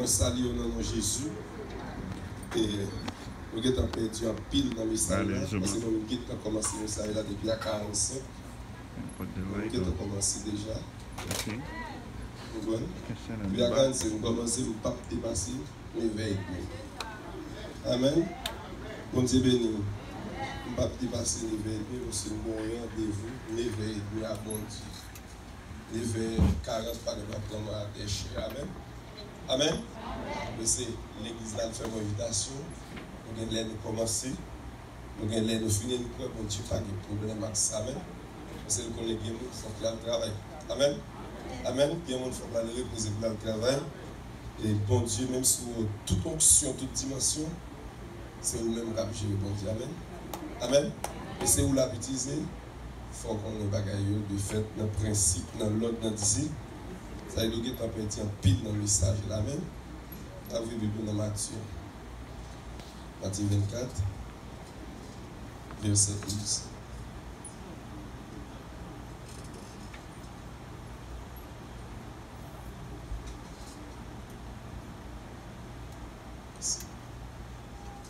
salue au nom de Jésus. Et nous avons perdu un pile dans le message. Parce que nous avons commencé le message depuis la 45. Nous avons commencé déjà. Nous avons commencé, nous ne pas dépasser l'éveil. Amen. Bon Dieu béni. Nous ne pas dépasser l'éveil, parce que nous avons rendez-vous, l'éveil, nous avons dit. L'éveil, 40 par le matin à déchirer. Amen. Amen. C'est l'église là qui fait une invitation. Nous avons l'air de commencer. Nous avons l'air de finir. Nous avons pas de problème avec ça. Amen. C'est le collègue qui faut faire le travail. Amen. Amen. Il y a un monde qui faut pas le reposer pour le travail. Et bon Dieu, même sur toute onction, toute dimension, c'est vous-même qui avez géré bon Dieu. Amen. Amen. Et c'est où l'a utilisé. Il faut qu'on ait des bagailles de fait, dans le principe, dans l'ordre, dans d'ici. Ça veut dire que tu as perdu un pile dans le message. Amen. Tu as vu la Bible dans Matthieu. Matthieu 24, verset 12.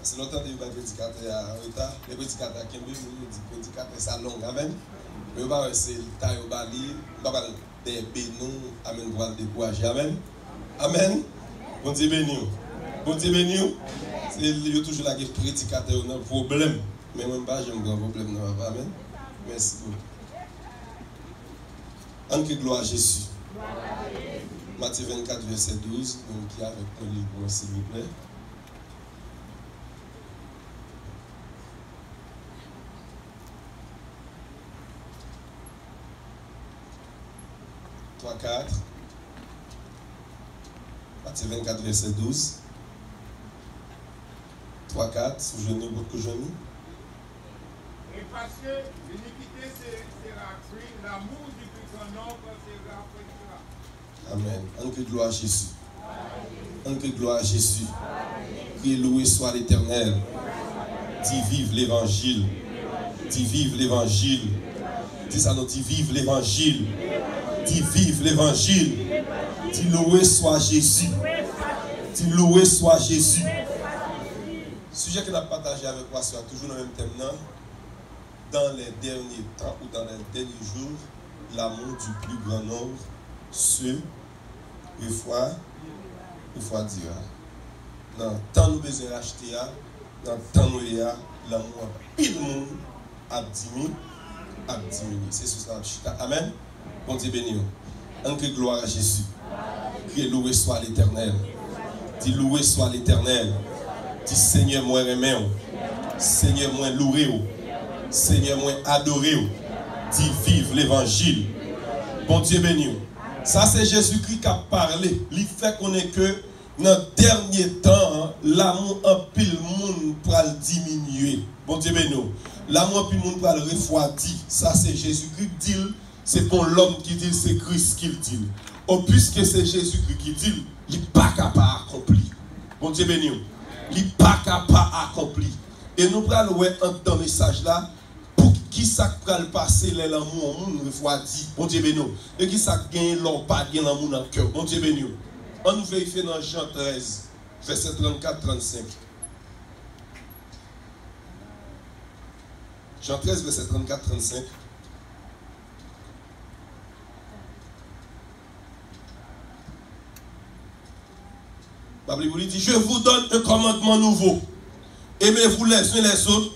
C'est longtemps que les prédicateurs en retard. Les prédicateurs qui ont dit que les prédicateurs sont longs. Amen. Mais on va essayer de tailler au bali. On va des bénons. Amen. Pour le décourager. Amen. Amen. Bon Dieu béni. Bon Dieu béni. Il y a toujours là des prédicateurs qui ont un problème. Mais moi, je n'ai pas de problème. Amen. Merci beaucoup. En que gloire à Jésus. Matthieu 24, verset 12. Donc, qui est avec mon livre, s'il vous plaît. Matthieu 24, verset 12. 3, 4, sous genou, beaucoup de genoux. Et parce que l'iniquité sera prise, l'amour du plus grand nombre sera pris. Amen. En que gloire à Jésus. En que gloire à Jésus. Que loué soit l'Éternel. Dis vive l'Évangile. Dis vive l'Évangile. Dis ça, nous dis vive l'Évangile. Dis vive l'Évangile. Dis loué soit Jésus. Dis loué soit Jésus. Sujet que nous avons partagé avec moi, c'est toujours le même thème. Dans les derniers temps ou dans les derniers jours, l'amour du plus grand nombre se refroidira. Dans le temps nous besoin d'acheter, dans le temps nous y a, l'amour pile monde a diminué. C'est ce que ça. Amen. Bon Dieu béni. En que gloire à Jésus. Dis loué soit l'Éternel. Dis loué soit l'Éternel. Dis Seigneur moi aimé. Seigneur moi loué. Seigneur moi adoré. Dis vive l'Évangile. Bon Dieu béni. Ça c'est Jésus-Christ qui a parlé. Il fait qu'on est que dans le dernier temps, l'amour en pile monde pour le diminuer. Bon Dieu béni. L'amour en pile monde pour le refroidir. Ça c'est Jésus-Christ dit. C'est pour l'homme qui dit, c'est Christ qui le dit. Ou puisque c'est Jésus-Christ qui dit, il n'est pas capable d'accomplir. Bon Dieu béni. Il n'est pas capable d'accomplir. Et nous prenons dans le message là, pour qui ça peut passer l'amour au monde refroidi. Bon Dieu béni. Et qui ça gagne l'homme pas gagne l'amour dans le cœur. Bon Dieu béni. On nous vérifie dans Jean 13, verset 34-35. Jean 13, verset 34-35. La Bible dit, je vous donne un commandement nouveau. Aimez-vous les uns les autres,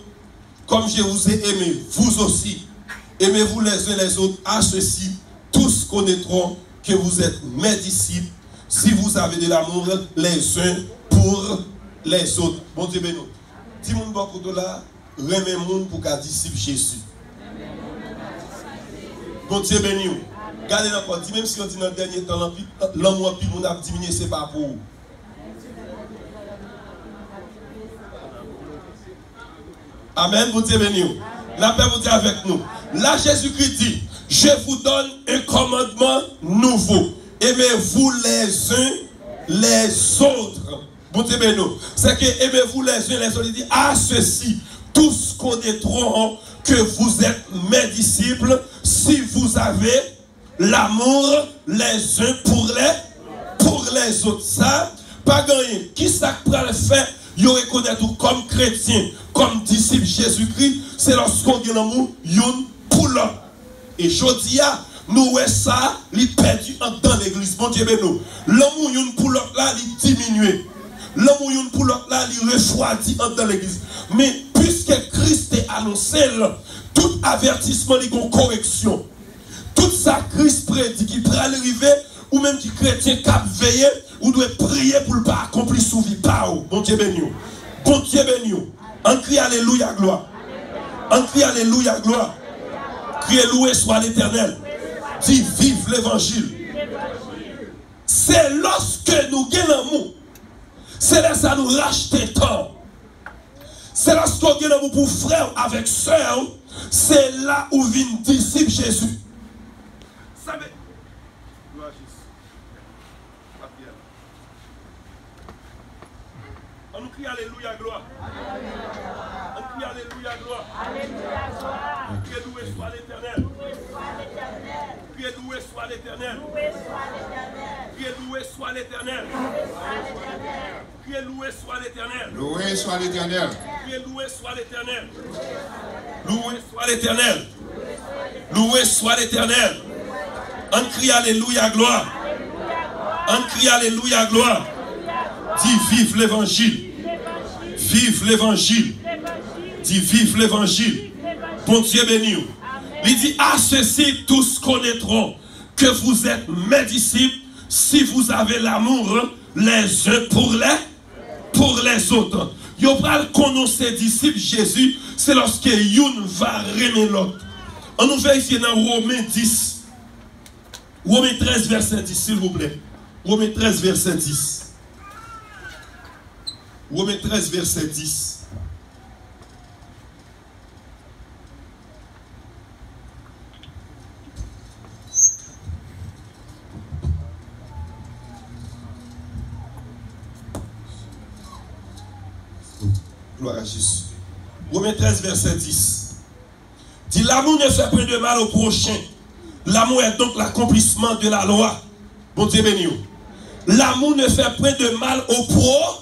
comme je vous ai aimé, vous aussi. Aimez-vous les uns les autres, à ceci, tous connaîtront que vous êtes mes disciples, si vous avez de l'amour les uns pour les autres. Bon Dieu béni. Dis-moi beaucoup de là, remets monde pour qu'un disciple Jésus. Bon Dieu béni. Regardez encore, dis même si on dit dans le dernier temps, l'amour puis mon a diminué, c'est pas pour vous. Amen, vous Dieu béni. La paix vous dit avec nous. Là, Jésus-Christ dit, je vous donne un commandement nouveau. Aimez-vous les uns les autres. Vous Dieu béni. C'est que aimez-vous les uns les autres. Il dit, à ceci, tous connaîtront que vous êtes mes disciples si vous avez l'amour les uns pour les autres. Ça, pas gagné. Qui ça peut le faire? Ils reconnaissent tout comme chrétien, comme disciple Jésus-Christ, c'est lorsqu'on a l'amour, yon pour l'autre. Et je dis, nous voyons ça, il perdu dans l'église. Bon Dieu, nous. L'amour yon pour l'autre là, il diminue. L'amour yon pour l'autre là, il refroidit dans l'église. Mais puisque Christ est annoncé, tout avertissement, il y a une correction. Tout ça, Christ prédit qui pourra arriver, ou même qui chrétien qui a veillé, ou doit prier pour ne pas accomplir sous vie. Bon Dieu béni. Bon Dieu béni. On crie Alléluia, gloire. On crie Alléluia, gloire. Criez loué soit l'Éternel. Dis vive l'évangile. C'est lorsque nous gagnons l'amour. C'est là que ça nous rachète temps. C'est lorsqu'on gagne l'amour pour frère avec soeur. C'est là où vient disciple Jésus. Savez. On nous crie Alléluia, gloire. On crie Alléluia, gloire. Alléluia, gloire. Criez loué soit l'Éternel. Criez loué soit l'Éternel. Criez loué soit l'Éternel. Criez loué soit l'Éternel. Loué soit l'Éternel. Criez loué soit l'Éternel. Loué soit l'Éternel. Loué soit l'Éternel. On crie Alléluia, gloire. On crie Alléluia, gloire. Dis vive l'évangile. Vive l'évangile. Dis vive l'évangile. Bon Dieu béni. Il dit à ceci tous connaîtront que vous êtes mes disciples si vous avez l'amour les uns pour les autres. Yo pral connaître ses disciples Jésus, c'est lorsque une va remettre l'autre. On nous vérifie dans Romains 10. Romains 13 verset 10 s'il vous plaît. Romains 13 verset 10. Romains 13 verset 10. Gloire à Jésus. Romains 13 verset 10. Dit l'amour ne fait point de mal au prochain. L'amour est donc l'accomplissement de la loi. Bon Dieu béni. L'amour ne fait point de mal au prochain.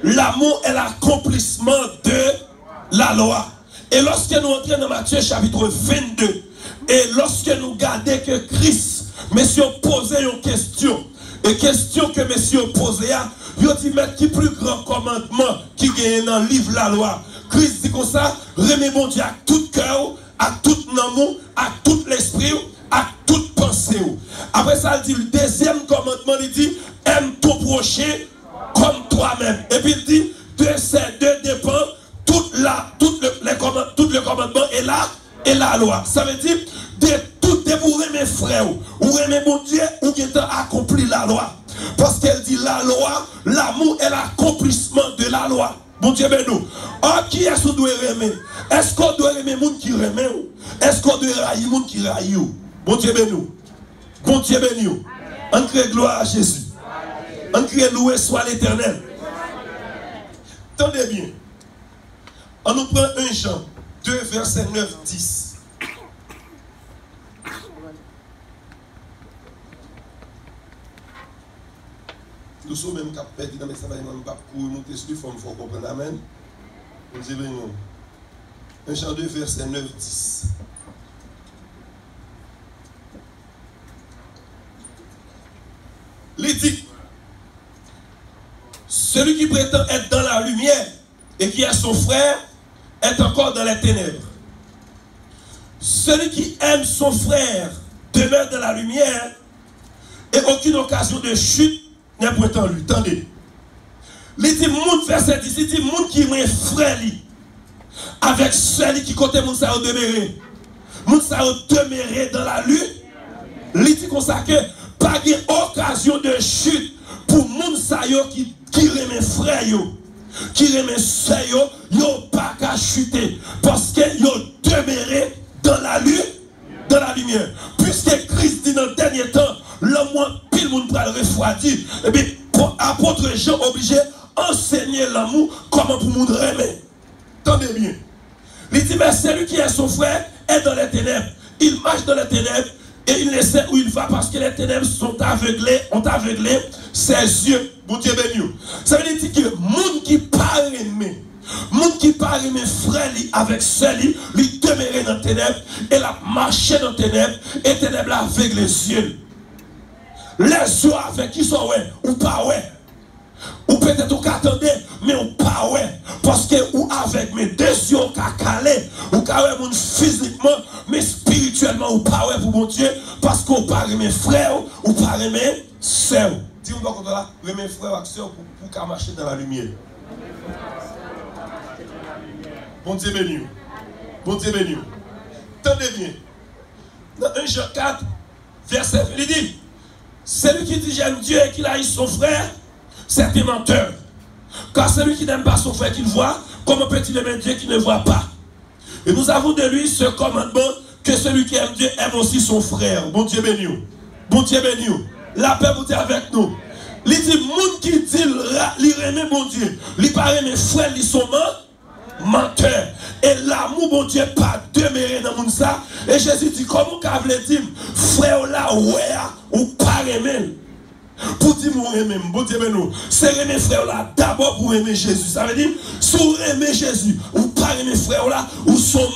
L'amour est l'accomplissement de la loi. Et lorsque nous entrons dans Matthieu chapitre 22, et lorsque nous regardons que Christ, messieurs, posait une question, et question que messieurs posaient, il dit, mais qui plus grand commandement qui gagne dans le livre la loi? Christ dit comme ça, remets mon Dieu à tout cœur, à tout amour, à tout l'esprit, à toute pensée. Après ça, il dit, le deuxième commandement, il dit, aime ton prochain comme toi-même. Et puis il dit, de ces deux dépend tout le commandement et la loi. Ça veut dire, de vous aimer frère, ou aimer mon Dieu, ou qui est accompli la loi. Parce qu'elle dit la loi, l'amour est l'accomplissement de la loi. Bon Dieu, ben nous. Oh, qui est-ce qu'on doit aimer? Est-ce qu'on doit aimer les gens qui aiment? Est-ce qu'on doit haïr les gens qui haïssent? Bon Dieu, ben nous. Bon Dieu, ben nous. On crie gloire à Jésus. On crie loué soit l'Éternel. Attendez bien. On nous prend 1 Jean 2, verset 9, 10. Nous sommes même capables de mettre ça dans le pape pour monter sur lui, il faut comprendre. Amen. On dit non. 1 Jean 2, verset 9, 10. Il dit, celui qui prétend être dans la lumière et qui est son frère est encore dans les ténèbres. Celui qui aime son frère demeure dans la lumière et aucune occasion de chute n'est point en lui. Attendez. Il dit, mon verset 10, il dit, mon qui est frère li, avec celui qui côté mon ça demeurer. Mon ça demeurer dans la lutte. Il dit comme ça que pas d'occasion de chute pour moun sa yo qui remet frère yo, qui remet sœur yo pas qu'à chuter parce que yo demeuré dans la lutte, dans la lumière. Puisque Christ dit dans le dernier temps, l'homme pile moun pral refroidi, et bien apôtre Jean obligé enseigner l'amour comment pour moun remet. Attendez bien. Il dit mais celui qui est son frère est dans les ténèbres. Il marche dans les ténèbres Et il ne sait où il va parce que les ténèbres ont aveuglé ses yeux. Bon Dieu béni. Ça veut dire que le monde qui parle aimé, monde qui parle aimé frère avec seul, lui demeurer dans les ténèbres et la marcher dans les ténèbres et les ténèbres avec les yeux. Les yeux avec qui sont ouais ou pas ouais. Ou peut-être ou qu'attendez, mais ou pas ouais. Parce que ou avec mes deux yeux qu'a calé, ou qu'a ouais mon physiquement, mais spirituellement ou pas ouais pour mon Dieu, parce qu'on pas mes frères ou pas mes sœurs. Dis-moi comme là, mes frères et sœurs pour qu'à marcher dans la lumière. Bon Dieu béni. Bon Dieu béni. Tenez bien. Dans 1 Jean 4, verset 20, il dit, celui qui dit j'aime Dieu et qu'il haït son frère, c'est un menteur. Car celui qui n'aime pas son frère qu'il voit, comment peut-il aimer Dieu qui ne voit pas? Et nous avons de lui ce commandement que celui qui aime Dieu aime aussi son frère. Bon Dieu béni. Bon Dieu béni. La paix vous dit avec nous. Il dit, monde qui dit, il aime mon Dieu. Il paraît mes frères, ils sont menteurs. Et l'amour, mon Dieu, pas demeurer dans le monde ça. Et Jésus dit, comment vous voulez dire, frère là, ouais, ou pas aimer? Pour dire moi aimer, bon Dieu nous, c'est aimer frère là d'abord pour aimer Jésus. Ça veut dire, si vous aimez Jésus, ou pas aimer frère là, ou sont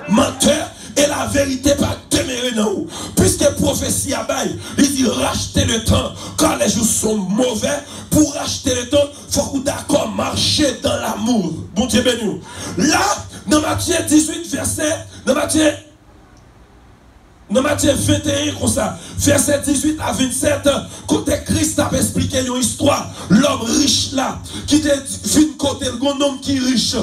menteurs, et la vérité pas demeurer dans vous. Puisque prophétie à bail, il dit rachetez le temps quand les jours sont mauvais. Pour racheter le temps, il faut que vous d'accord marcher dans l'amour. Bon Dieu béni. Là, dans Matthieu 18, verset, dans Matthieu 21, comme ça, verset 18 à 27, côté Christ a expliqué une histoire. L'homme riche là, qui était venu côté, le homme qui est riche,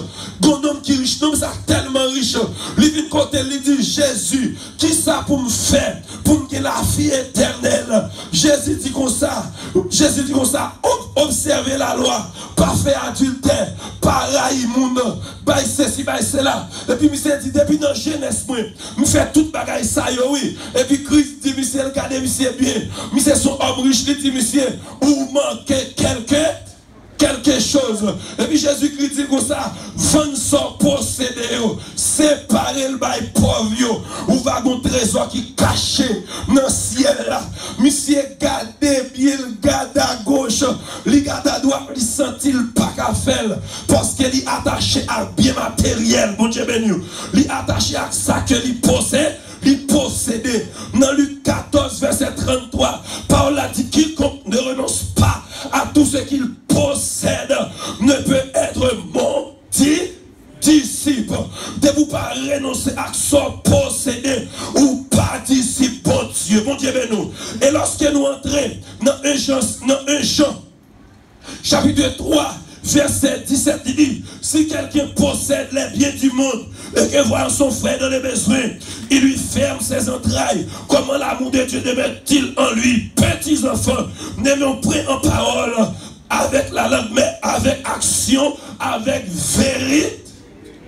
l'homme ça tellement riche. Il vient côté, il dit Jésus, qui ça pour me faire, pour me la vie éternelle. Jésus dit comme ça, observez la loi, pas faire adultère, pas railler monde, pas ceci, pas cela. Et puis, monsieur dit, depuis dans jeunesse, moi, me fait toute bagaille ça, oui. Et puis Christ dit, monsieur, regardez, monsieur, bien. Monsieur, son homme riche, il dit, monsieur, ou manquez quelque chose. Et puis Jésus-Christ dit comme ça, vendre son possédé, séparer le bail pauvre, ou va un trésor qui caché dans le ciel là. Monsieur, gardez bien, garde à gauche, il garde à droite, il sentit pas qu'à faire, parce qu'il est attaché à bien matériel, bon Dieu béni. Il est attaché à ça que il possède. Il possédait. Dans Luc 14, verset 33, Paul a dit quiconque ne renonce pas à tout ce qu'il possède ne peut être mon disciple. De vous pas renoncer à son possédé ou pas disciple, bon Dieu, bon Dieu, ben nous. Et lorsque nous entrons dans 1 Jean, chapitre 3, verset 17, il dit, si quelqu'un possède les biens du monde et que voit son frère dans les besoins, il lui ferme ses entrailles. Comment l'amour de Dieu demeure-t-il en lui? Petits enfants, n'aimons pas en parole avec la langue, mais avec action, avec vérité.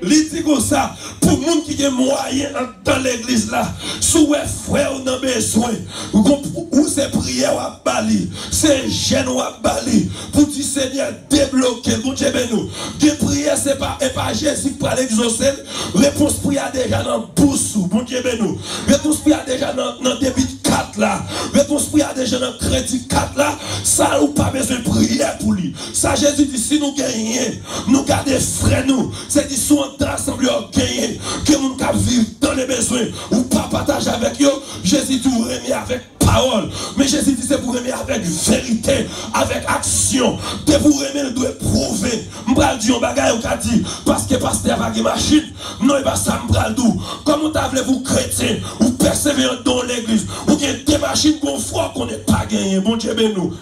Il dit comme ça, pour les gens qui ont moyen dans l'église là, sous les frères dans besoin, ou c'est prière ou à bali, c'est jeûne ou à bali, pour dire Seigneur débloquer, bon Dieu bénou. Des prières, c'est pas Jésus qui parle exaucer, réponse prière déjà dans Boussou, bon Dieu bénou. Réponse prière déjà dans débit 4 là, réponse prière déjà dans crédit 4 là, ça ou pas besoin de prière pour lui. Ça Jésus dit, si nous gagnons, nous gardons frères nous, c'est dit soit rassemblés gagner, que nous cap vivre dans les besoins, ou pas partager avec eux. Jésus dit, vous remet avec parole, mais Jésus dit, c'est pour remettre avec vérité, avec action. De vous remettre, il doit prouver. M'bral dit un bagay ou dit, parce que pasteur va une machine, non, et pas ça m'bral d'où. Comment t'avez-vous chrétien, ou persévérant dans l'église, ou bien des machines qu'on froid qu'on n'est pas gagné, bon Dieu ben nous.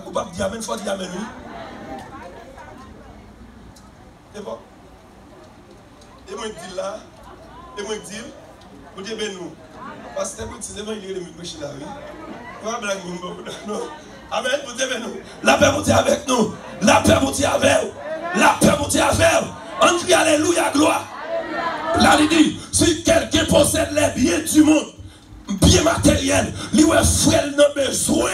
Ou pas dire amen, faut dire amen, oui. C'est bon. Et moi, je dis là, et moi, je dis, vous dites, ben nous, parce que c'est vraiment il est le micro là, oui. Pas blague, non. Amen, vous dites, ben nous. La paix, vous dites avec nous. La paix, vous dites avec vous. La paix, vous dites avec vous. On crie alléluia, gloire. Là, il dit, si quelqu'un possède les biens du monde, bien matériel, lui, frère, n'a besoin.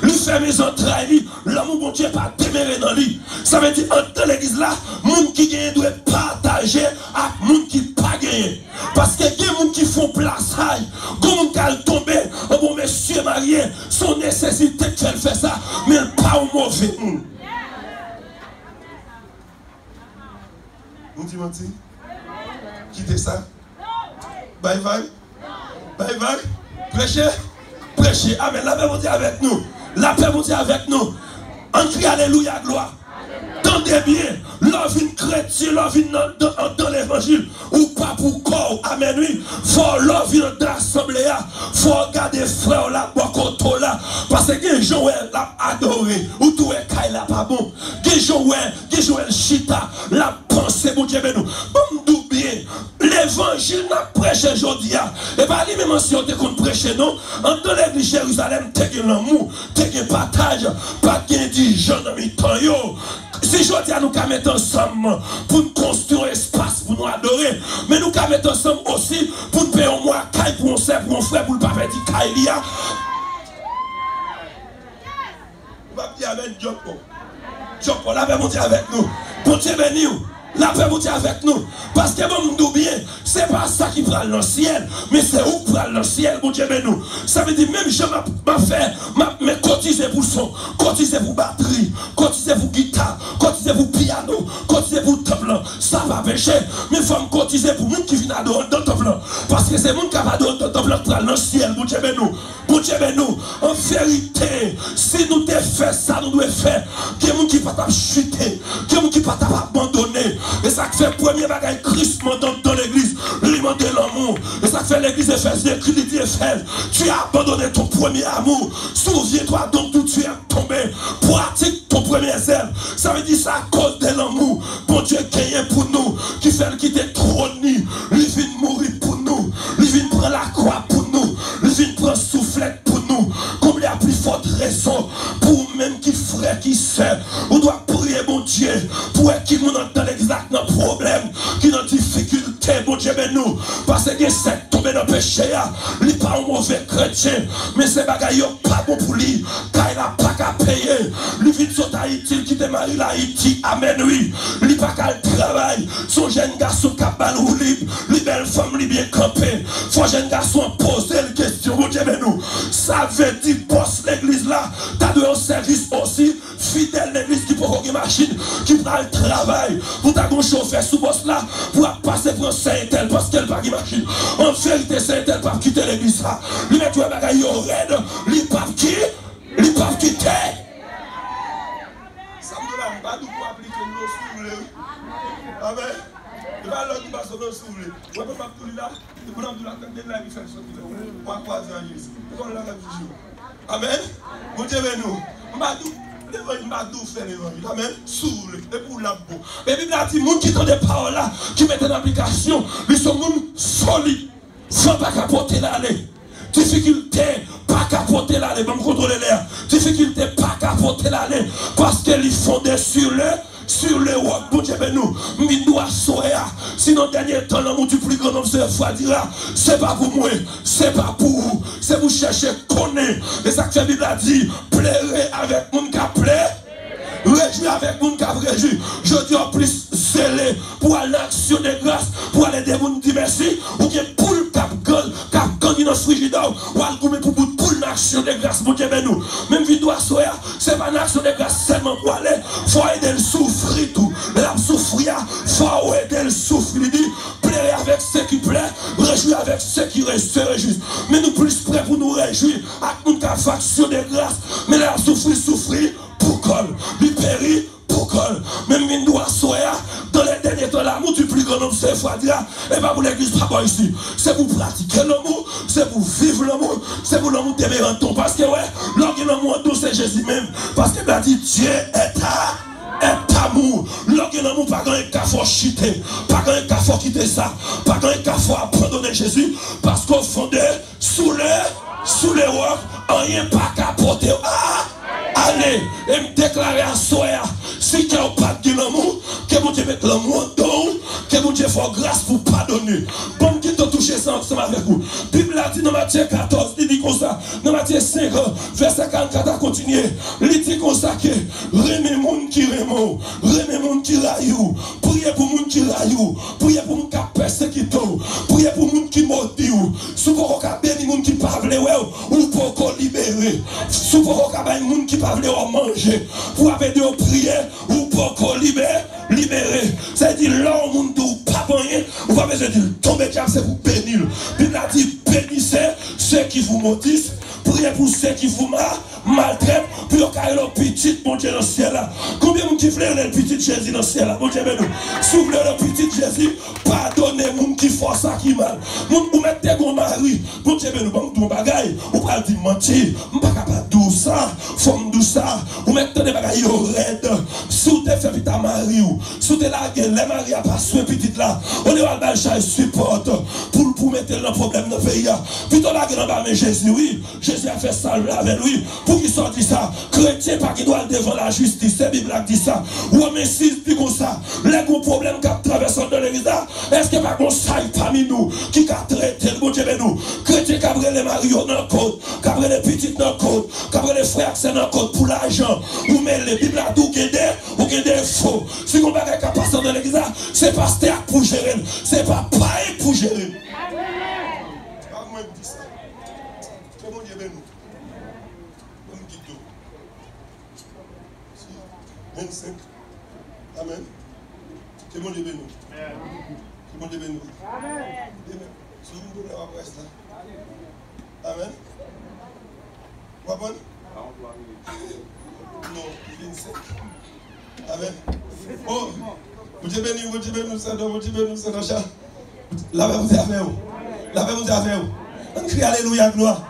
Lui fait mes entrailles, l'amour bon Dieu pas demeurer dans lui. Ça veut dire, dans l'église là, monde qui gagne doit partager partager avec les gens qui ne pas gagné. Parce que les gens qui font place, les gens qui tombent, bon monsieur marié, son nécessité de faire ça, mais pas au mauvais monde. Vous dites, quittez ça. Bye bye. Bye bye. Prêchez. Prêchez. Amen. La paix vous dit avec nous. La paix vous dit avec nous. On crie alléluia, gloire. Tendez bien, l'homme une chrétien, l'homme dans l'évangile, ou pas pour corps, amen, oui. Faut l'homme dans l'assemblée, faut regarder frère là, bokoto là, parce que les gens l'a adoré, ou tout est kaila pas bon. Les gens chita, la pensée, mon Dieu, nous. Bon, nous bien, l'évangile n'a prêché aujourd'hui, et pas lui même si on te compte prêcher, non. En dans l'église Jérusalem, t'es l'amour, t'es partage, pas qu'un dirigeant dans mes temps, yo. Si je dis à nous qu'à mettre ensemble pour nous construire un espace pour nous adorer, mais nous qu'à mettre ensemble aussi pour nous payer au moins caille pour un frère, pour le papa dit caille là. On va dire avec Diopo. Diopo, la paix vous dit avec nous. Bon Dieu béni. La paix vous dit avec nous. Parce que bon, nous bien, c'est pas ça qui prend le ciel, mais c'est où prend le ciel, bon Dieu béni nous. Ça veut dire même je m'a fait, mais cotiser pour son, cotiser pour batterie, cotiser pour guitare, cotiser pour piano, cotiser pour tableau, ça va pécher. Mais il faut me cotiser pour monde qui vient adorer dans le tableau. Parce que c'est monde qui va adorer dans le tableau prend le ciel, bon Dieu béni nous. Bon Dieu béni nous. En vérité, si nous devons faire ça, nous devons faire. Qu'il y a des gens qui ne vont pas chuter, qu'il y a des gens qui ne vont pas abandonner. Et ça fait premier bagage Christ dans l'église, lui demander l'amour. Et ça fait l'église Éphésiens, qui dit Éphèse, tu as abandonné ton premier amour. Souviens-toi donc d'où tu es tombé. Pratique ton premier zèle. Ça veut dire ça à cause de l'amour. Bon Dieu gagné pour nous, qui fait quitter trône, lui vient mourir pour nous, lui vient prendre la croix pour nous, lui vient prendre soufflette pour nous. Comme il y a plus forte raison pour même qui frère, qui sœur, on doit prier mon Dieu pour qui nous dans l'exact dans problème, qui dans difficulté, bon Dieu ben nous, parce que c'est tombé dans le péché, il n'est pas un mauvais chrétien, mais c'est bagaille pas bon pour lui, car il n'a pas qu'à payer, lui vit sur Haïti, qui démarre l'Haïti, amen oui, il n'a pas qu'à le travail, son jeune garçon qui a balou libre, les belles femmes li bien campées, son jeune garçon poser la question, bon Dieu ben nous, ça veut dire boss l'église là, t'as de un service aussi, fidèle l'église qui peut avoir une machine, qui prend le travail, pour ta un chauffeur sous boss là, pour passer pour un Saint-Tel parce qu'elle n'a pas de machine. En vérité, Saint-Tel pas quitter l'église là. Lui met tout un bagaille au raid, lui pas quitter. Ça me donne pas d'où pour appliquer nos souffles. Amen. Il va l'autre qui va se souffler. On peut pas tout là, il peut nous la tête de la vie faire sortir. On va croiser en Jésus. On va la vie. Amen. Vous Dieu nous. L'évangile m'a tout fait l'évangile. Amen. Sourd. Et pour la peau. Et Bible a dit, les gens qui ont des paroles là, qui mettent en application, ils sont des gens solides. Sans pas capoter l'aller. Difficulté, pas capoter l'aller. Bon, contrôler l'air. Difficulté, pas capoter l'aller. Parce qu'ils fondent sur le roc, bon Dieu, ben nous, doit sauver. Sinon, dernier temps, l'amour du plus grand homme, c'est fois dira, c'est pas pour moi, c'est pas pour vous, c'est vous chercher connaître. Et ça que la Bible a dit, plairez avec mon qui plaît, réjouir avec mon qui réjouir. Je dis en plus, zélé pour aller l'action de grâce, pour aller des gens dire merci, ou bien pour le cap gagner dans ce frigidaire, ou aller pour l'action de grâce, mon Dieu, ben nous. Même si doit sauver, c'est pas une action de grâce seulement pour aller, il faut aider le souffrir tout. La souffrir, il faut aider le souffrir. Il dit, plaire avec ceux qui plaisent, réjouir avec ceux qui se réjouissent. Mais nous plus prêts pour nous réjouir, avec notre faction de grâce, mais la souffrir, pour col, lui périt, pour col. Même si nous doit sauver, dans les derniers temps, l'amour du plus grand homme, c'est fois dire, et pas pour l'église, pas ici. C'est pour pratiquer l'amour, c'est pour vivre l'amour, c'est pour l'amour d'aimer en ton. Parce que, ouais, l'amour en ton, c'est Jésus même. Parce qu'il a dit, Dieu est amour. L'amour, pas quand il faut chiter, pas quand il faut quitter ça, pas quand il faut abandonner Jésus, parce qu'au fond de, sous les rocs, rien pas capoter. Allez, et me déclarer à soi, si tu n'as pas de l'amour, que mon Dieu mette l'amour en don, que mon Dieu fasse grâce pour pardonner. Bon, te toucher ça ensemble avec vous. Bible a dit dans Matthieu 14, il dit comme ça, dans Matthieu 5, verset 44 à continuer. Il dit comme ça que remets moun qui remou, remets moun qui raillou, priez pour moun qui raillou, priez pour moun qui persécuté, priez pour moun qui maudit, sous pour qu'on béni moun qui parle ou pour qu'on libérer, sous pour qu'on béni moun qui parle ou manger, pour avoir de prier ou pour qu'on libérer. C'est-à-dire l'homme moun ou pas rien, ou pas besoin de tomber c'est pour bénir. Bible a dit bénissez ceux qui vous maudissent, priez pour ceux qui vous maltraitent, puis au cas où petit mon Dieu dans le ciel là. Combien de gens qui veulent le petit Jésus dans le ciel là? Mon Dieu, si vous voulez le petit Jésus, pardonnez les gens qui font ça qui mal. Vous mettez mon mari, mon Dieu, nous avons tout bagaille, vous parlez de mentir, vous ne pouvez pas dire ça, femme de ça, vous mettez des bagailles au raid, si vous avez fait ta mari, si vous avez la gueule, les maris n'ont pas soin petit là, on est à la chaise support pour mettre le problème dans le pays. Puis on a gueule dans le Jésus, oui, Jésus a fait ça avec lui, pour qu'il sorte ça, chrétien pas qui doit devant la justice, c'est la Bible qui dit ça, ou on 6 dit comme ça, les gros problèmes qui traversent dans l'église là, est-ce qu'il n'y a pas de ça parmi nous qui a traité le bon Dieu nous, chrétien qui a pris les maris dans le code, qui a pris les petites dans le code, qui a pris les frères c'est dans le code pour l'argent, ou mais les Bibles là tout guédé, ou guédé faux, si on va pas passer dans l'église là, c'est pasteur pour gérer, c'est pas pareil pour gérer. Pas moi qui dis ça. Que mon Dieu nous. 25. Amen. Que mon Dieu bénisse. Que mon Dieu bénisse. Amen. Si vous me donnez la presse là. Amen. Vous comprenez? Non, 25. Amen. Oh, vous Dieu bénisse, vous Dieu bénisse, vous Dieu bénisse, vous Dieu. Lavez-vous avec vous. Lavez-vous avec vous. On crie Alléluia, gloire.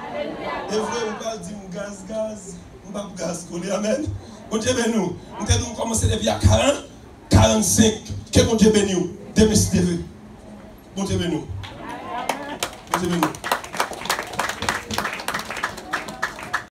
Et vous ne pas dire gaz. On va gaz. Amen. Bon Dieu bénisse nous. Nous avons commencé depuis à 40, 45. Que bon Dieu bénisse nous. Bon Dieu bénisse nous. Bon Dieu bénisse nous.